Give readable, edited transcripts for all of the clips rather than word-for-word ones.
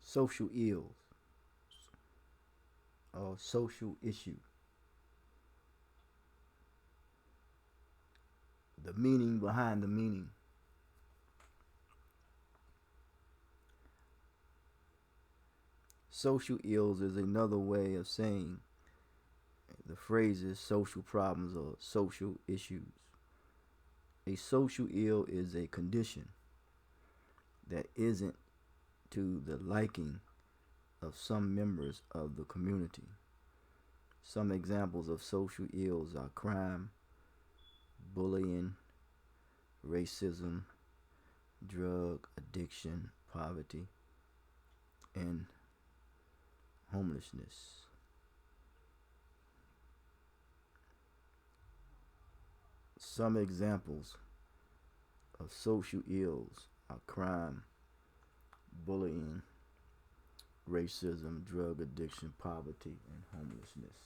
social ills or social issue. The meaning behind the meaning. Social ills is another way of saying the phrases social problems or social issues. A social ill is a condition that isn't to the liking of some members of the community. Some examples of social ills are crime, bullying, racism, drug addiction, poverty, and homelessness. Some examples of social ills are crime, bullying, racism, drug addiction, poverty, and homelessness.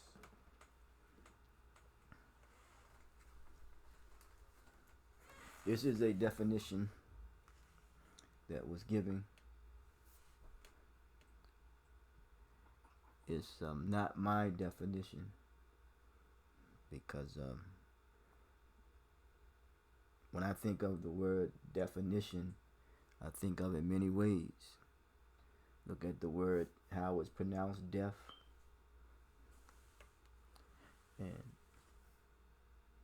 This is a definition that was given. It's not my definition because when I think of the word definition, I think of it many ways. Look at the word, how it's pronounced, deaf. And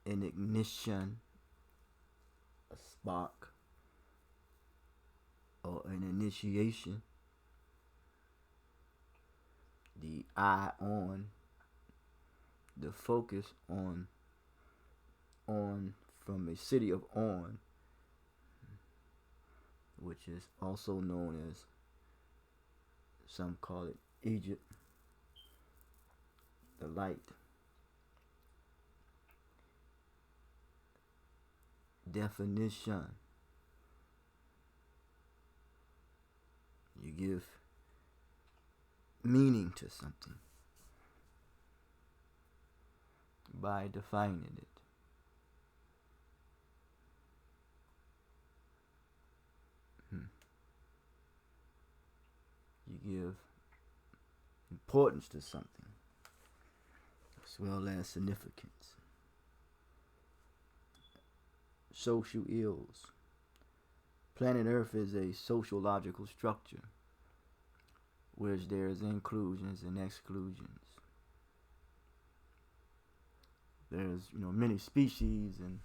an ignition, a spark, or an initiation. The eye on, the focus on from a city of On, which is also known as, some call it Egypt, the light. Definition. You give meaning to something by defining it. You give importance to something as well as significance. Social ills. Planet Earth is a sociological structure which there is inclusions and exclusions. There's many species, and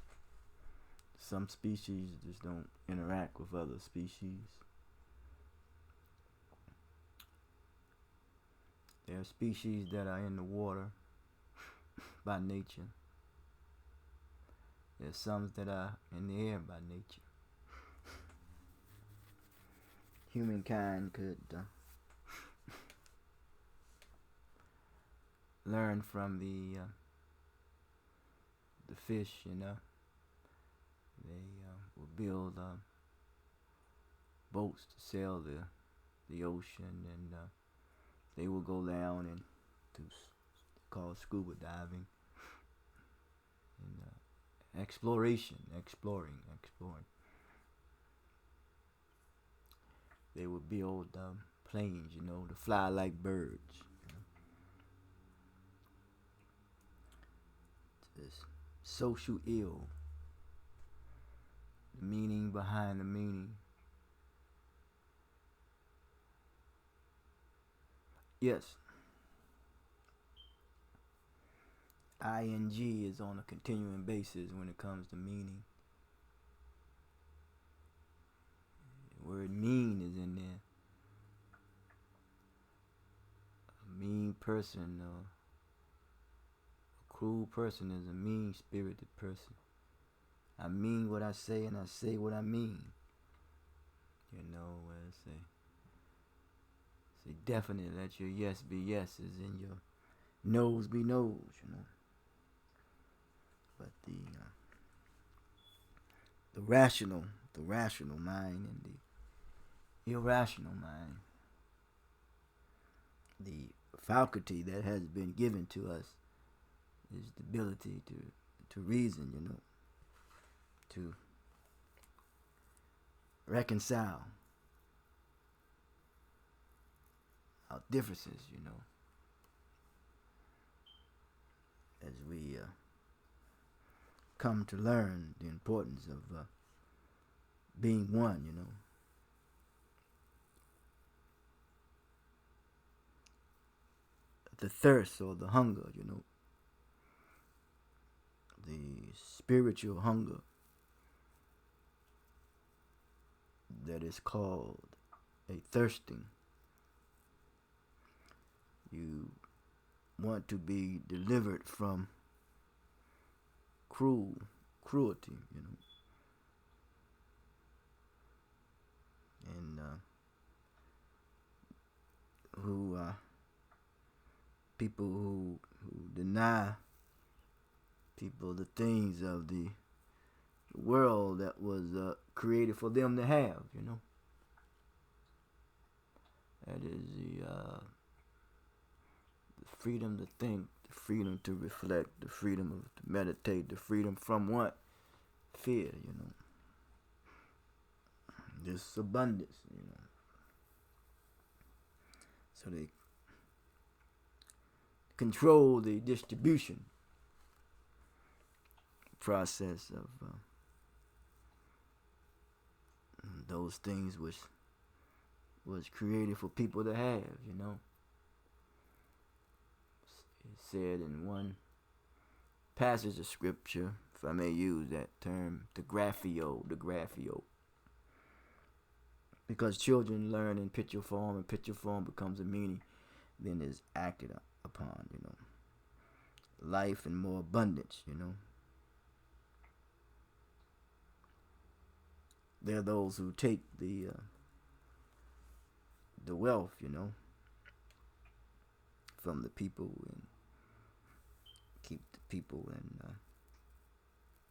some species just don't interact with other species. There are species that are in the water by nature. There's some that are in the air by nature. Humankind could learn from the fish. They will build boats to sail the ocean, and they will go down and to called scuba diving and exploring. They would build planes, to fly like birds. This social ill, the meaning behind the meaning. Yes, ing is on a continuing basis when it comes to meaning. The word mean is in there. A mean person or a cruel person is a mean-spirited person. I mean what I say, and I say what I mean. Say definite. Let your yes be yeses and your no's be no's. But the rational mind and the irrational mind, the faculty that has been given to us is the ability to reason, to reconcile differences, as we come to learn the importance of being one. The thirst or the hunger, the spiritual hunger that is called a thirsting. You want to be delivered from cruelty, and who people who deny people the things of the world that was created for them to have, That is the freedom to think, the freedom to reflect, the freedom to meditate, the freedom from what? Fear, This abundance, So they control the distribution process of those things which was created for people to have, It said in one passage of scripture, if I may use that term, the graphio. Because children learn in picture form, and picture form becomes a meaning, then is acted upon, Life in more abundance, There are those who take the wealth, from the people and keep the people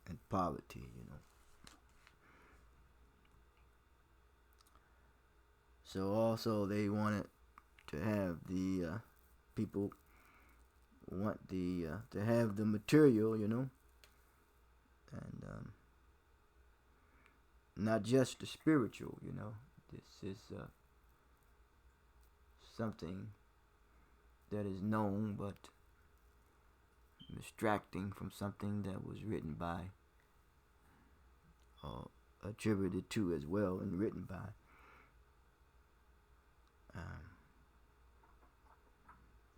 in poverty, So also they wanted to have the people want to have the material, and not just the spiritual, This is something that is known, but abstracting from something that was written by, attributed to as well, and written by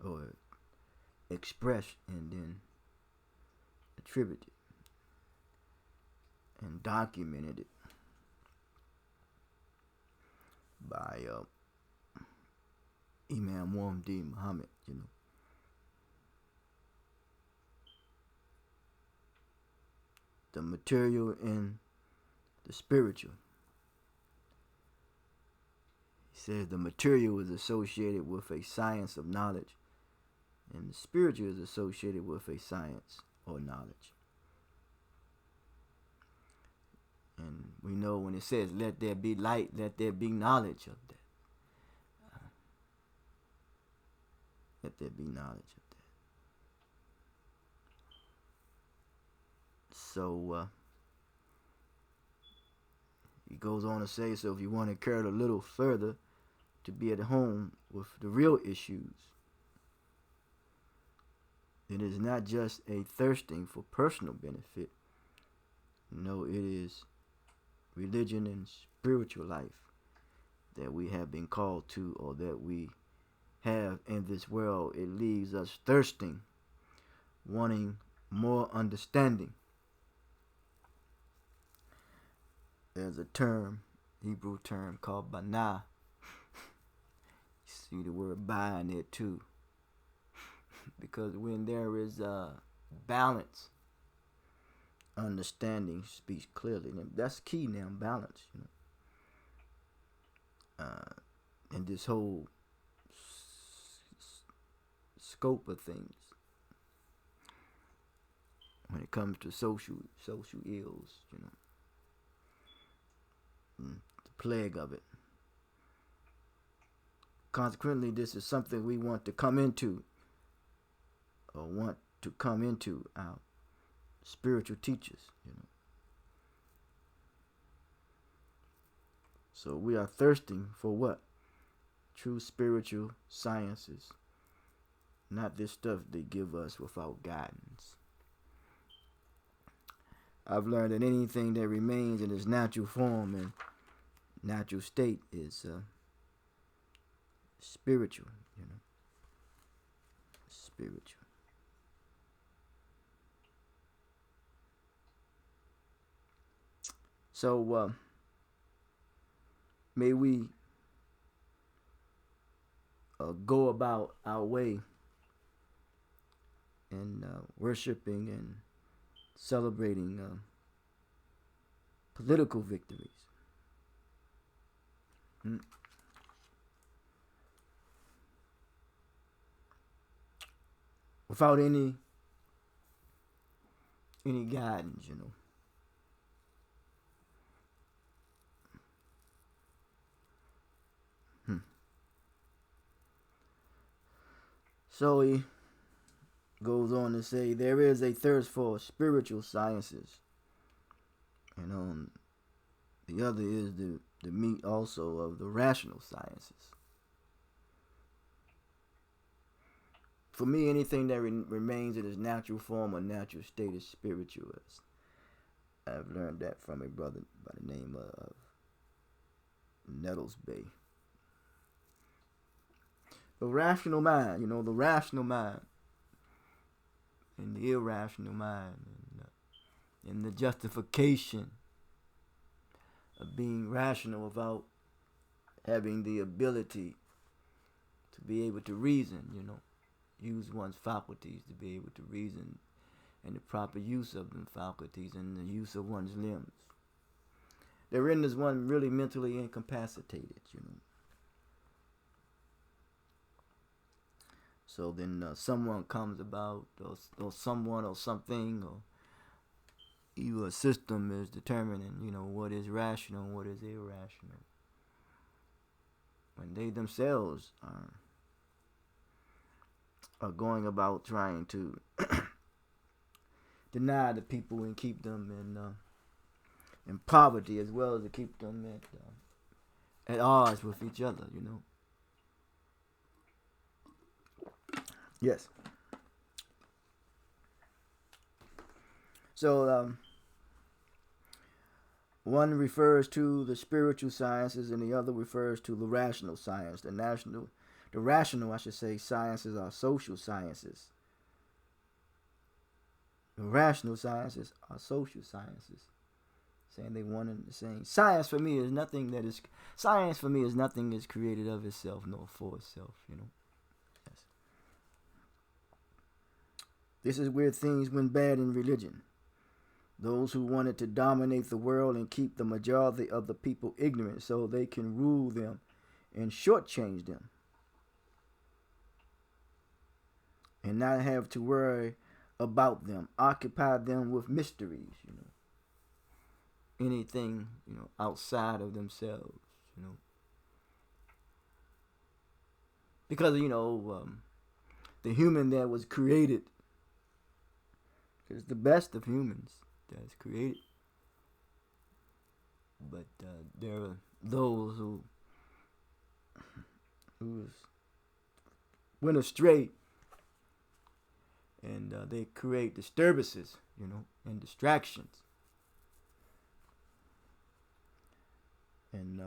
or expressed and then attributed and documented it by Imam Muhammad, The material and the spiritual. He says the material is associated with a science of knowledge, and the spiritual is associated with a science or knowledge. And we know when it says, let there be light, let there be knowledge of that. Let there be knowledge of that. So he goes on to say, so if you want to carry it a little further, to be at home with the real issues, it is not just a thirsting for personal benefit. No, it is religion and spiritual life that we have been called to, or that we have in this world. It leaves us thirsting, wanting more understanding. There's a term, Hebrew term called banah. You see the word ba in it too. Because when there is balance, understanding speaks clearly. And that's key now, balance, and this whole scope of things when it comes to social ills, the plague of it. Consequently, this is something we want to come into, or want to come into our spiritual teachers, So we are thirsting for what? true spiritual sciences, not this stuff they give us without guidance. I've learned that anything that remains in its natural form and natural state is spiritual, spiritual. So may we go about our way and worshiping and celebrating political victories. Hmm. Without any guidance. Hmm. So he goes on to say there is a thirst for spiritual sciences, and the other is the meat also of the rational sciences. For me, anything that remains in its natural form or natural state is spiritual. I've learned that from a brother by the name of Nettles Bay. The rational mind, the rational mind and the irrational mind, and the justification of being rational without having the ability to be able to reason, use one's faculties to be able to reason, and the proper use of them faculties and the use of one's limbs. That renders one really mentally incapacitated, So then someone comes about, or someone or something, or even a system is determining, what is rational and what is irrational. When they themselves are going about trying to deny the people and keep them in poverty, as well as to keep them at odds with each other, Yes. So one refers to the spiritual sciences, and the other refers to the rational science. The rational, I should say, sciences are social sciences. The rational sciences are social sciences. Saying they one and the same. Science for me is nothing that's created of itself nor for itself, Yes. This is where things went bad in religion. Those who wanted to dominate the world and keep the majority of the people ignorant so they can rule them and shortchange them. And not have to worry about them, occupy them with mysteries, Anything, outside of themselves, Because, the human that was created is the best of humans that's created. But there are those who went astray, and they create disturbances, and distractions. And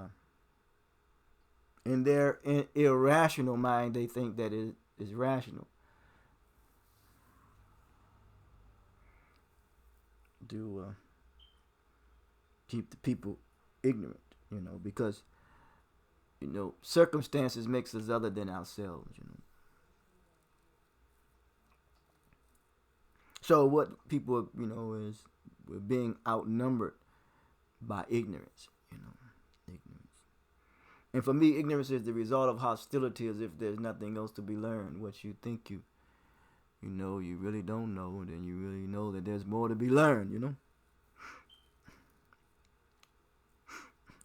in their irrational mind, they think that it is rational. To keep the people ignorant, because circumstances makes us other than ourselves, So what people, is we're being outnumbered by ignorance, ignorance. And for me, ignorance is the result of hostility, as if there's nothing else to be learned. What you think you really don't know, and then you really know that there's more to be learned,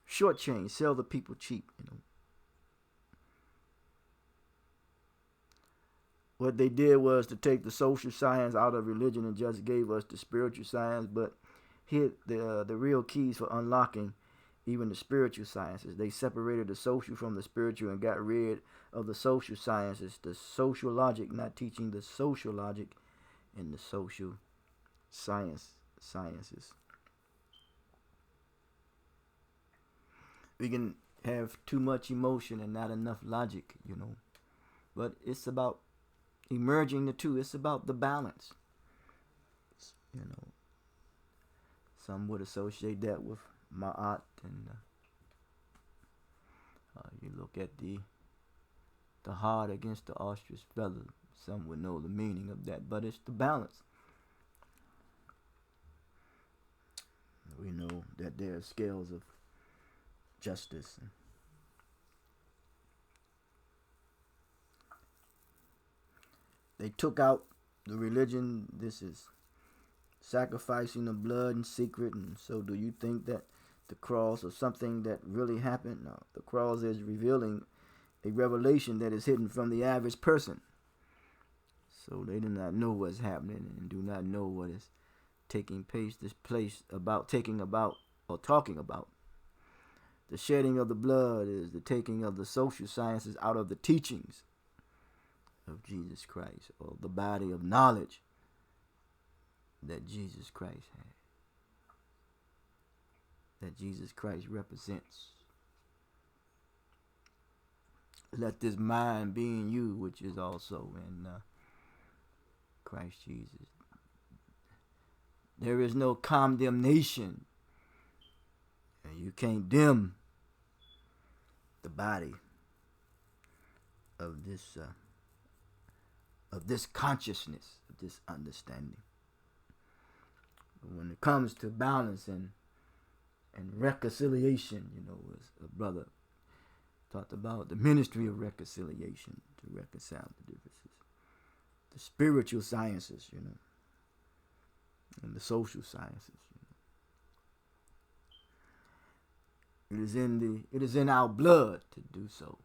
Shortchange, sell the people cheap, What they did was to take the social science out of religion and just gave us the spiritual science, but hit the real keys for unlocking even the spiritual sciences. They separated the social from the spiritual and got rid of the social sciences, the social logic, not teaching the social logic and the social sciences. We can have too much emotion and not enough logic, But it's about emerging the two. It's about the balance. Some would associate that with Ma'at, and you look at the heart against the ostrich feather. Some would know the meaning of that, but it's the balance. We know that there are scales of justice. They took out the religion. This is sacrificing the blood in secret. And so do you think that the cross is something that really happened? No, the cross is revealing a revelation that is hidden from the average person. So they do not know what's happening and do not know what is taking place. Talking about. The shedding of the blood is the taking of the social sciences out of the teachings of Jesus Christ, or the body of knowledge that Jesus Christ had, that Jesus Christ represents. Let this mind be in you, which is also in Christ Jesus. There is no condemnation. And you can't dim the body of this consciousness, of this understanding. When it comes to balance and reconciliation, as a brother talked about, the ministry of reconciliation, to reconcile the differences, the spiritual sciences, and the social sciences. It is in our blood to do so,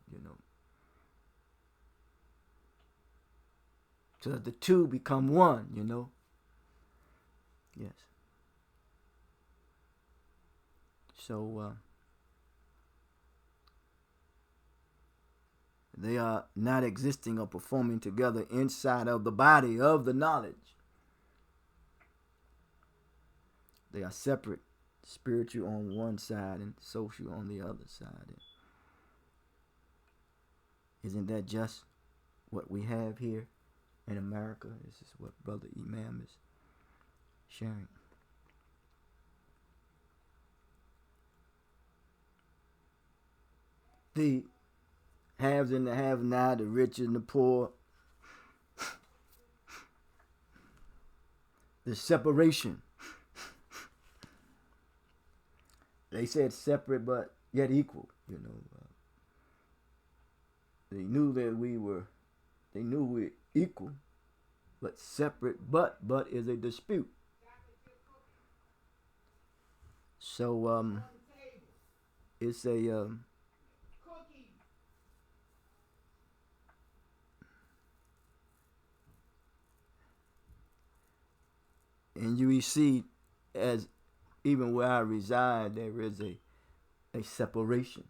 so that the two become one, Yes. So they are not existing or performing together inside of the body of the knowledge. They are separate, spiritual on one side and social on the other side. Isn't that just what we have here in America? This is what Brother Imam is sharing. The haves and the have not, the rich and the poor. The separation. They said separate but yet equal, They knew that they knew we're equal, but separate, but is a dispute. So it's a and you see, as even where I reside, there is a separation.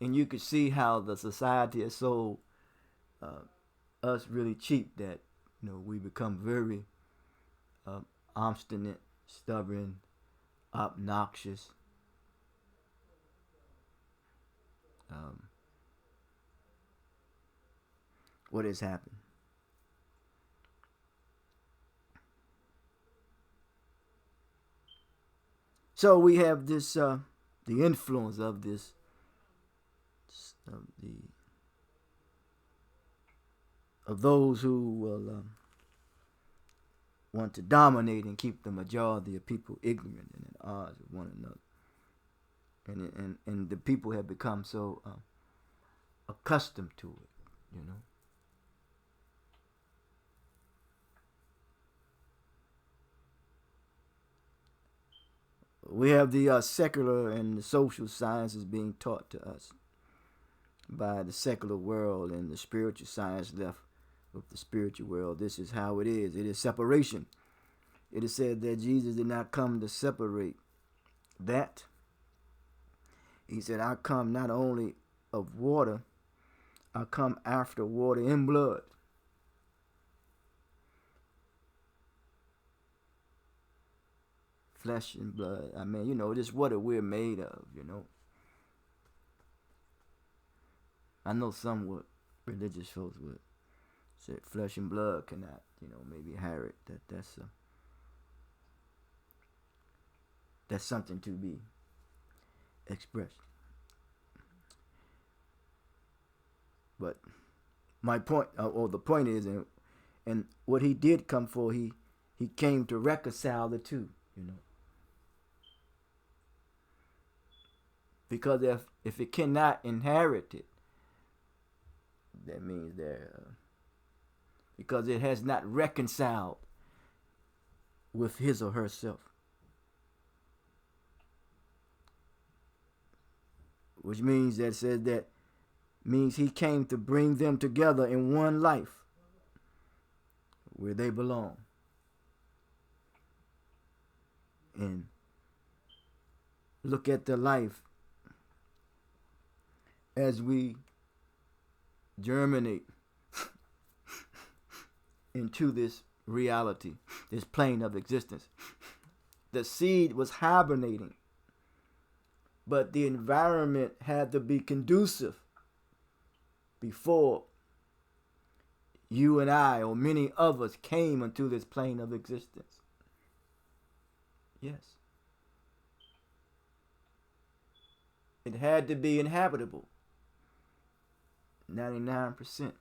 And you could see how the society has sold us really cheap, that we become very obstinate, stubborn, obnoxious. What has happened? So we have this, the influence of this, of those who will want to dominate and keep the majority of people ignorant and at odds with one another, and the people have become so accustomed to it, We have the secular and the social sciences being taught to us by the secular world, and the spiritual science left with the spiritual world. This is how it is. It is separation. It is said that Jesus did not come to separate that. He said, I come not only of water, I come after water in blood. Flesh and blood. I mean, just what we're made of, I know some religious folks would say flesh and blood cannot, maybe have it. That's something to be expressed. But my point, or the point is, and what he did come for, he came to reconcile the two, Because if it cannot inherit it, that means because it has not reconciled with his or herself. Which means means he came to bring them together in one life where they belong. And look at the life as we germinate into this reality, this plane of existence. The seed was hibernating, but the environment had to be conducive before you and I, or many of us, came into this plane of existence. Yes. It had to be inhabitable. 99%.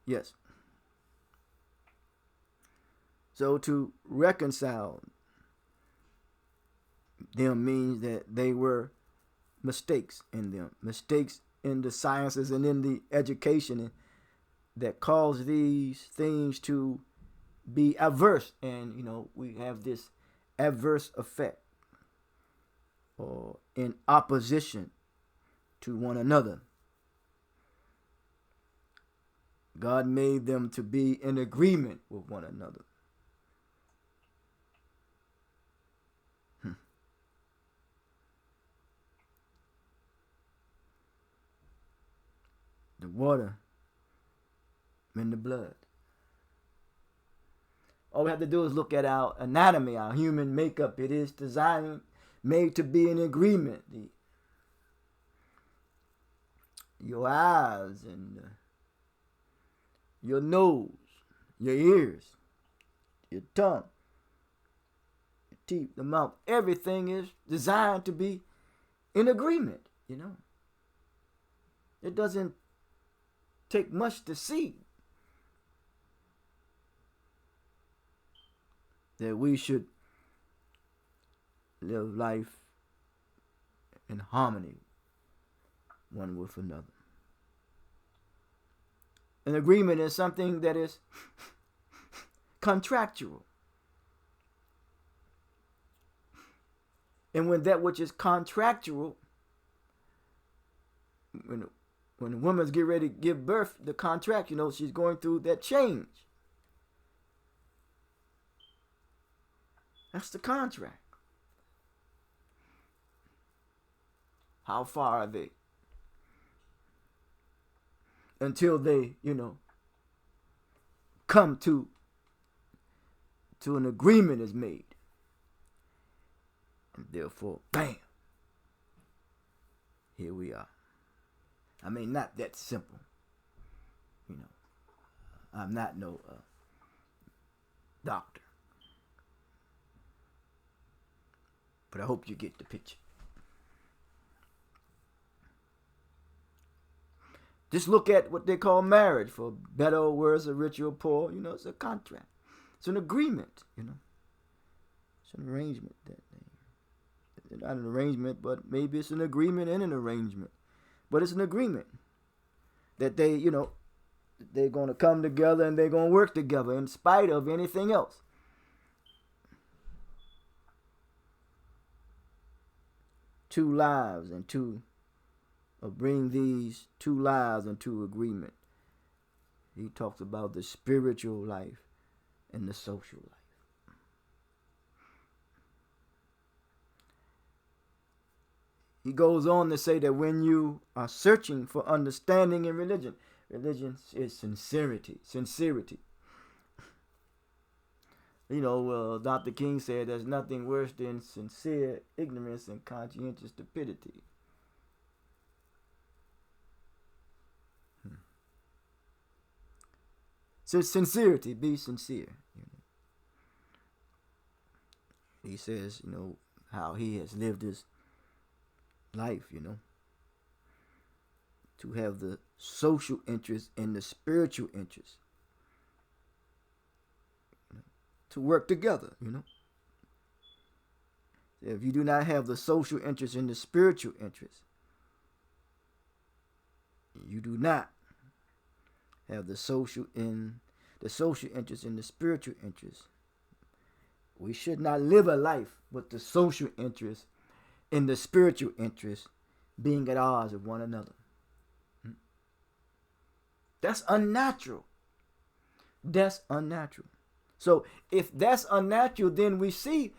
Yes. So to reconcile them means that they were mistakes in them, mistakes in the sciences and in the education that caused these things to be adverse. And, we have this adverse effect, or in opposition to one another. God made them to be in agreement with one another. The water and the blood. All we have to do is look at our anatomy, our human makeup. It is designed, made to be in agreement. Your eyes and your nose, your ears, your tongue, your teeth, the mouth. Everything is designed to be in agreement, It doesn't take much to see that we should live life in harmony one with another. An agreement is something that is contractual. And when that which is contractual, when a woman's getting ready to give birth, the contract, she's going through that change. That's the contract. How far are they? Until they, come to an agreement is made. And therefore, bam, here we are. I mean, not that simple. I'm not no doctor. But I hope you get the picture. Just look at what they call marriage, for better or worse, or rich or poor. It's a contract. It's an agreement, It's an arrangement. Not an arrangement, but maybe it's an agreement and an arrangement. But it's an agreement that they, they're going to come together and they're going to work together in spite of anything else. Two lives or bring these two lives into agreement. He talks about the spiritual life and the social life. He goes on to say that when you are searching for understanding in religion, religion is sincerity. Sincerity. Dr. King said there's nothing worse than sincere ignorance and conscientious stupidity. So sincerity, be sincere. He says, how he has lived his life, to have the social interest and the spiritual interest to work together, If you do not have the social interest and the spiritual interest, you do not have the social interest and the spiritual interest. We should not live a life with the social interest and the spiritual interest being at odds with one another. That's unnatural. That's unnatural. So if that's unnatural, then we see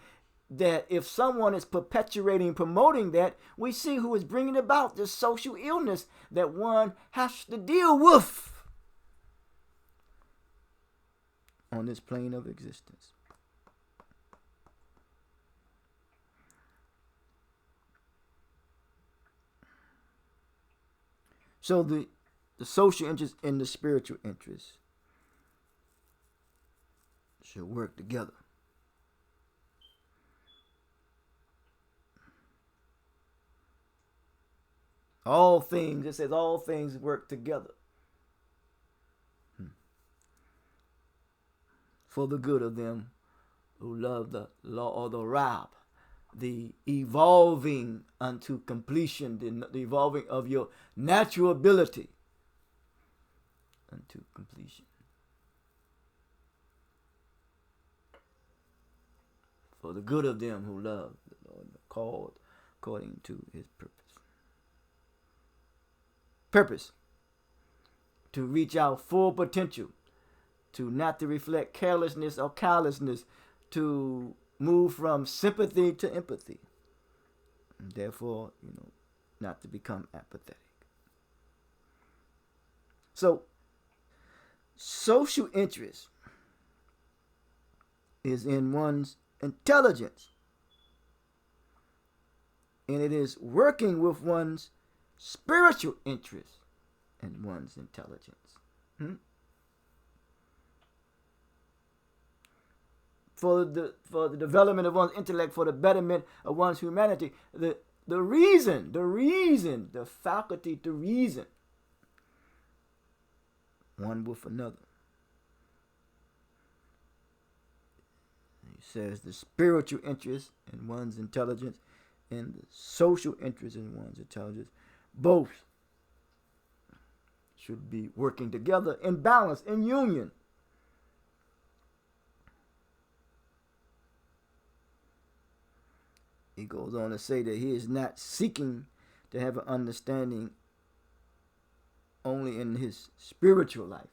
that if someone is perpetuating, promoting that, we see who is bringing about this social illness that one has to deal with on this plane of existence. So the social interest and the spiritual interest should work together. All things, it says all things work together for the good of them who love the law or the Rab, the evolving unto completion, the evolving of your natural ability unto completion. For the good of them who love the Lord, called according to his purpose. Purpose. To reach our full potential. To not to reflect carelessness or callousness. To move from sympathy to empathy. And therefore, not to become apathetic. So, social interest is in one's intelligence, and it is working with one's spiritual interest and one's intelligence. For the development of one's intellect, for the betterment of one's humanity, the faculty to reason one with another. He says the spiritual interest in one's intelligence and the social interest in one's intelligence, both should be working together in balance, in union. He goes on to say that he is not seeking to have an understanding only in his spiritual life.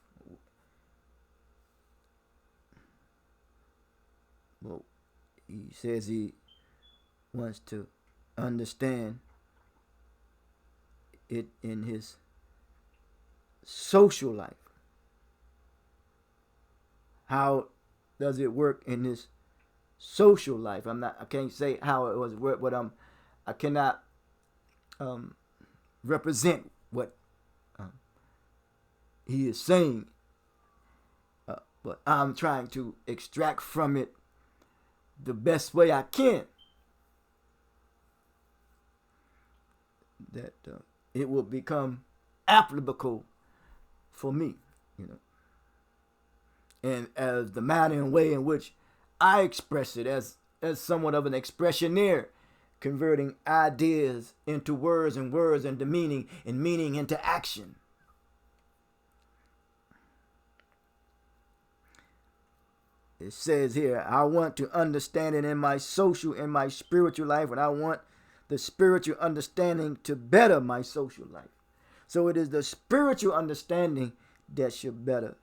Well, he says he wants to understand it in his social life. How does it work in his social life? I can't say how it was work, but I cannot represent what he is saying, but I'm trying to extract from it the best way I can, that it will become applicable for me, and as the manner and way in which I express it, as somewhat of an expressioneer, converting ideas into words and words into meaning and meaning into action. It says here, I want to understand it in my social and my spiritual life, and I want the spiritual understanding to better my social life. So it is the spiritual understanding that should better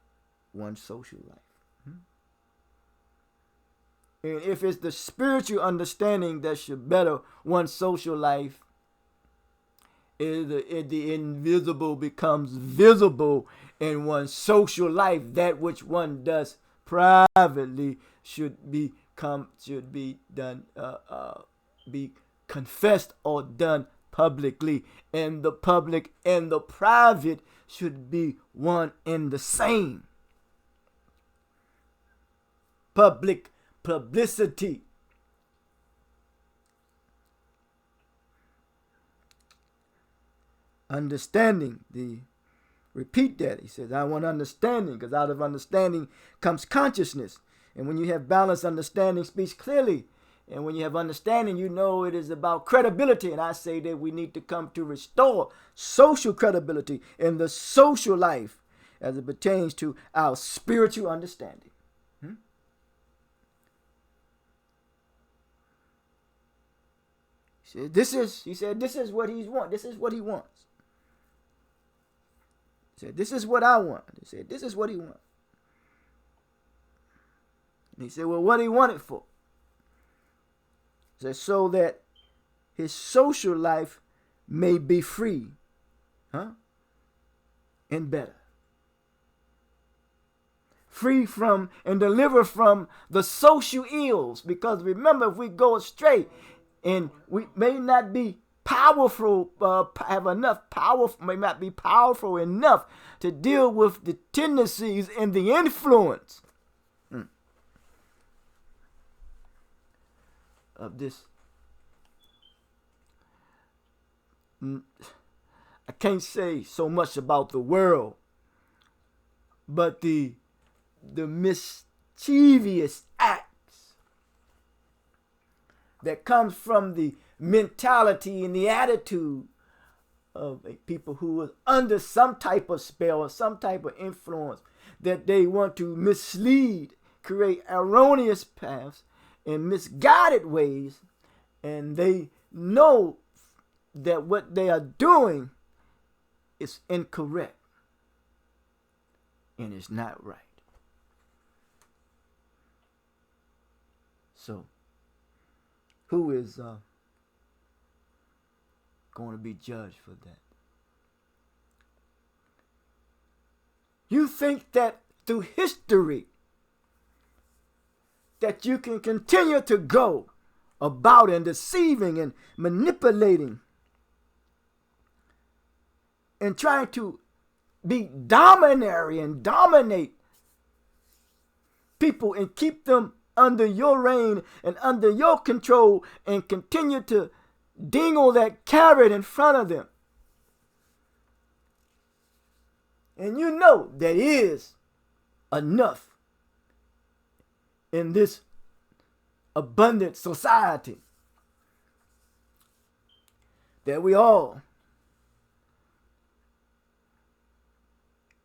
one's social life. And if it's the spiritual understanding that should better one's social life, the invisible becomes visible in one's social life. That which one does privately should be done, be confessed or done publicly, and the public and the private should be one and the same. Publicity. Understanding. Repeat that. He says, I want understanding, because out of understanding comes consciousness. And when you have balanced understanding, speaks clearly. And when you have understanding, you know it is about credibility. And I say that we need to come to restore social credibility in the social life as it pertains to our spiritual understanding. He said, this is what he wants. This is what he wants. He said, this is what I want. He said, this is what he wants. And he said, well, what he wanted for? He said, so that his social life may be free, and better. Free from and deliver from the social ills. Because remember, if we go astray and we may not be powerful, may not be powerful enough to deal with the tendencies and the influence of this. I can't say so much about the world, but the mischievous acts that comes from the mentality and the attitude of a people who are under some type of spell or some type of influence, that they want to mislead, create erroneous paths and misguided ways, and they know that what they are doing is incorrect and it's not right. So, who is going to be judged for that? You think that through history that you can continue to go about and deceiving and manipulating and trying to be dominatory and dominate people and keep them under your reign and under your control and continue to dingle that carrot in front of them. And you know there is enough in this abundant society that we all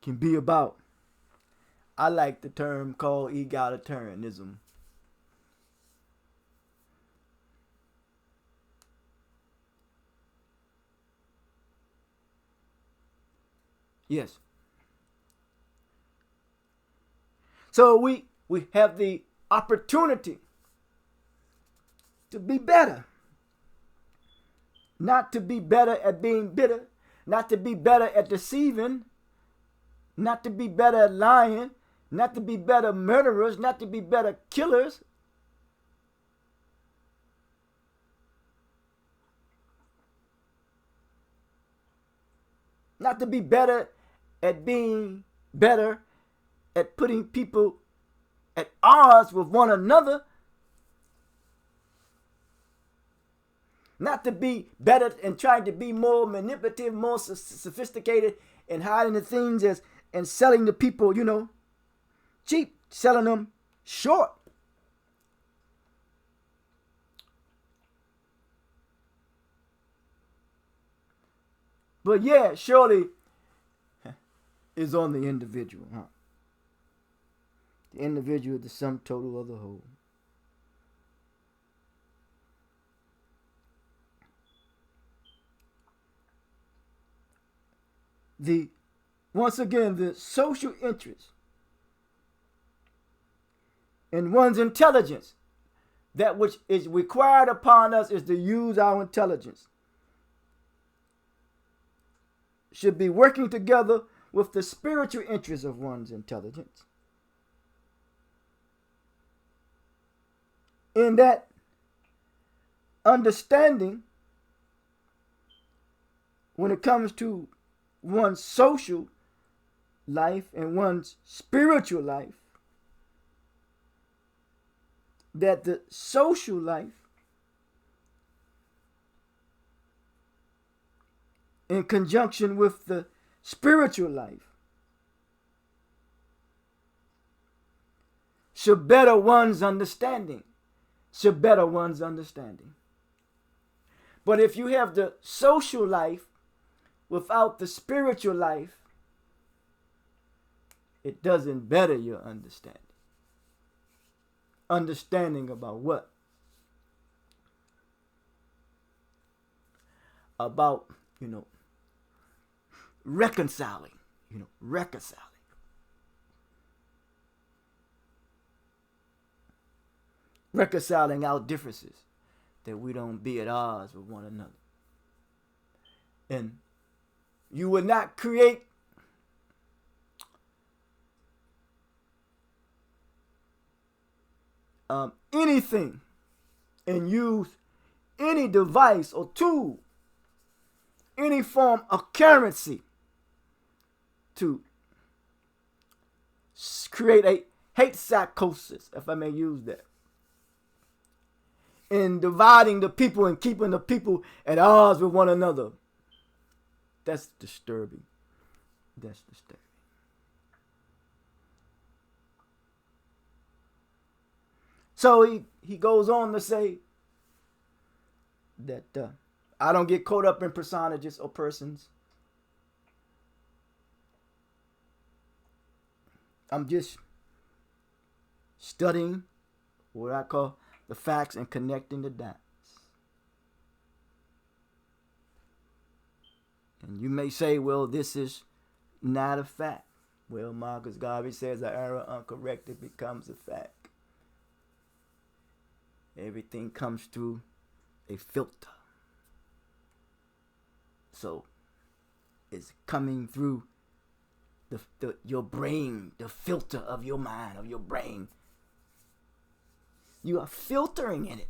can be about. I like the term called egalitarianism. Yes. So we have the opportunity to be better. Not to be better at being bitter, not to be better at deceiving, not to be better at lying, not to be better murderers, not to be better killers. Not to be better at being better at putting people at odds with one another. Not to be better and trying to be more manipulative, more sophisticated and hiding the things and selling the people, cheap, selling them short. But yeah, surely is on the individual, The individual is the sum total of the whole. The once again, the social interest in one's intelligence, that which is required upon us is to use our intelligence, should be working together with the spiritual interest of one's intelligence. In that understanding, when it comes to one's social life and one's spiritual life, that the social life, in conjunction with the spiritual life, should better one's understanding. Should better one's understanding. But if you have the social life without the spiritual life, it doesn't better your understanding. Understanding about what? About, reconciling. Reconciling. Reconciling our differences, that we don't be at odds with one another. And you would not create anything and use any device or tool, any form of currency to create a hate psychosis, if I may use that, in dividing the people and keeping the people at odds with one another. That's disturbing. That's disturbing. So he goes on to say that I don't get caught up in personages or persons. I'm just studying what I call the facts and connecting the dots. And you may say, well, this is not a fact. Well, Marcus Garvey says an error uncorrected becomes a fact. Everything comes through a filter. So it's coming through your brain, the filter of your mind, of your brain. You are filtering in it.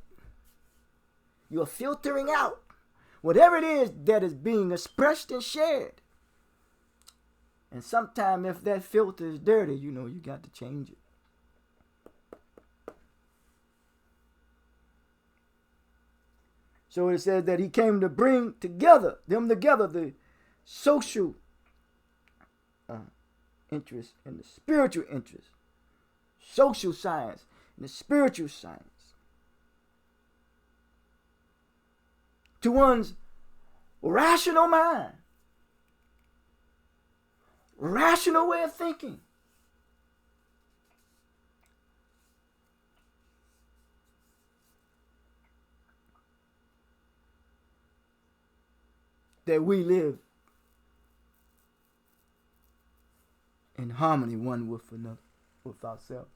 You are filtering out whatever it is that is being expressed and shared. And sometimes if that filter is dirty, you got to change it. So it says that he came to bring together, the social interest and the spiritual interest, social science and the spiritual science, to one's rational mind, rational way of thinking. That we live in harmony one with another, with ourselves.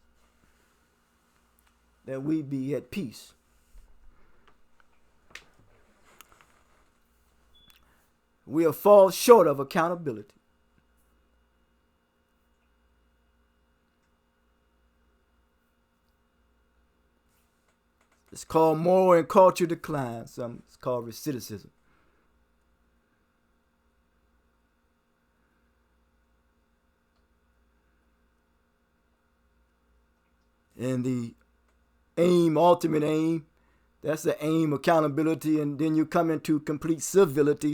That we be at peace. We are fall short of accountability. It's called moral and cultural decline. It's called recidivism. And the ultimate aim, that's the aim, accountability, and then you come into complete civility,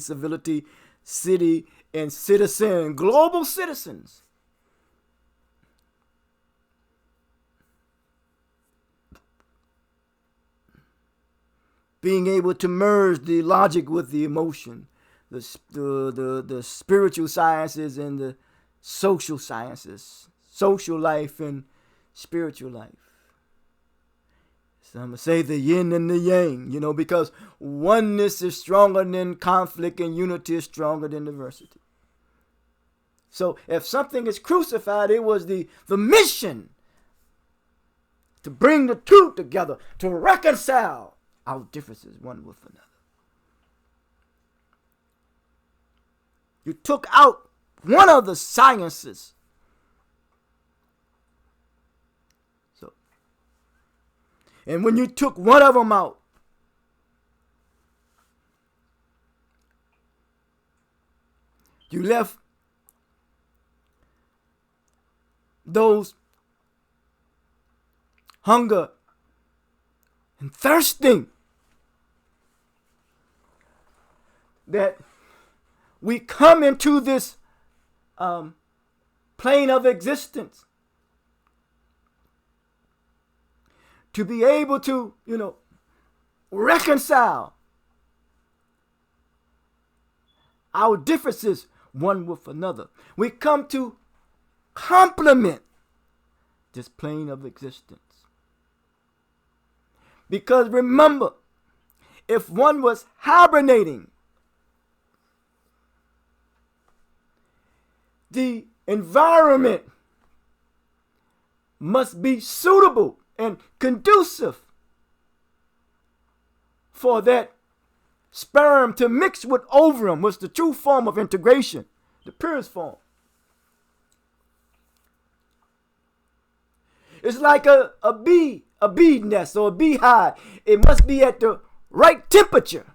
city and citizen, global citizens. Being able to merge the logic with the emotion, the spiritual sciences and the social sciences, social life and spiritual life. So I'm going to say the yin and the yang, because oneness is stronger than conflict and unity is stronger than diversity. So if something is crucified, it was the mission to bring the two together, to reconcile our differences one with another. You took out one of the sciences. So, and when you took one of them out, you left those hunger and thirsting that we come into this plane of existence to be able to, reconcile our differences one with another. We come to complement this plane of existence. Because remember, if one was hibernating, the environment must be suitable and conducive for that sperm to mix with ovum, was the true form of integration, the purest form. It's like a bee nest or a beehive. It must be at the right temperature.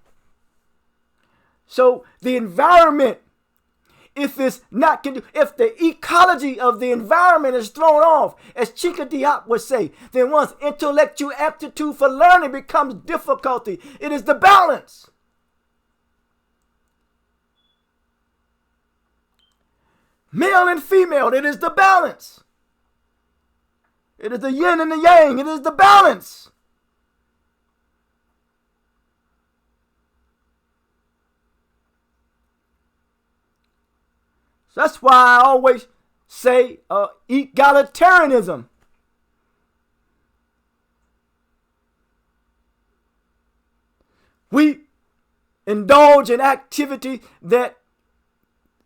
So the environment, if the ecology of the environment is thrown off, as Chica Diop would say, then one's intellectual aptitude for learning becomes difficulty. It is the balance. Male and female, it is the balance. It is the yin and the yang. It is the balance. So that's why I always say egalitarianism. We indulge in activity that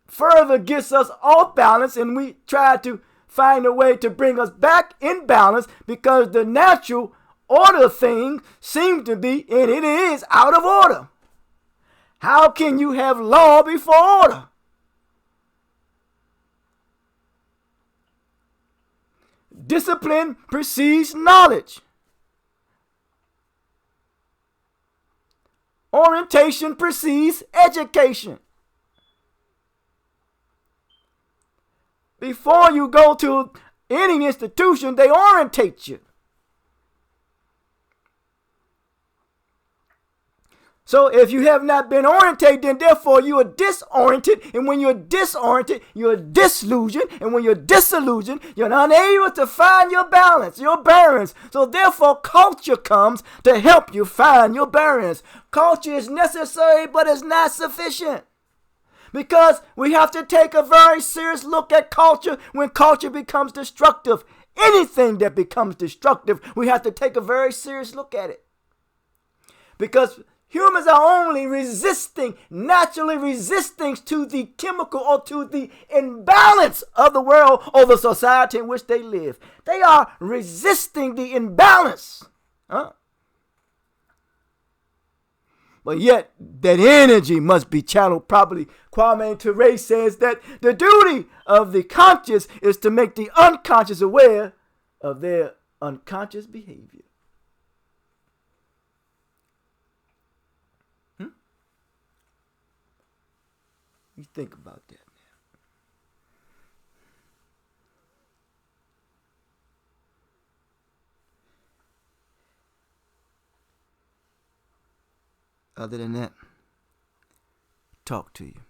further gets us off balance, and we try to find a way to bring us back in balance, because the natural order thing seems to be, and it is, out of order. How can you have law before order? Discipline precedes knowledge. Orientation precedes education. Before you go to any institution, they orientate you. So if you have not been orientated, then therefore you are disoriented. And when you're disoriented, you're disillusioned. And when you're disillusioned, you're unable to find your balance, your bearings. So therefore culture comes to help you find your bearings. Culture is necessary, but it's not sufficient. Because we have to take a very serious look at culture when culture becomes destructive. Anything that becomes destructive, we have to take a very serious look at it. Because humans are only naturally resisting to the chemical or to the imbalance of the world or the society in which they live. They are resisting the imbalance. But yet, that energy must be channeled properly. Kwame Ture says that the duty of the conscious is to make the unconscious aware of their unconscious behavior. You think about that now. Other than that, talk to you.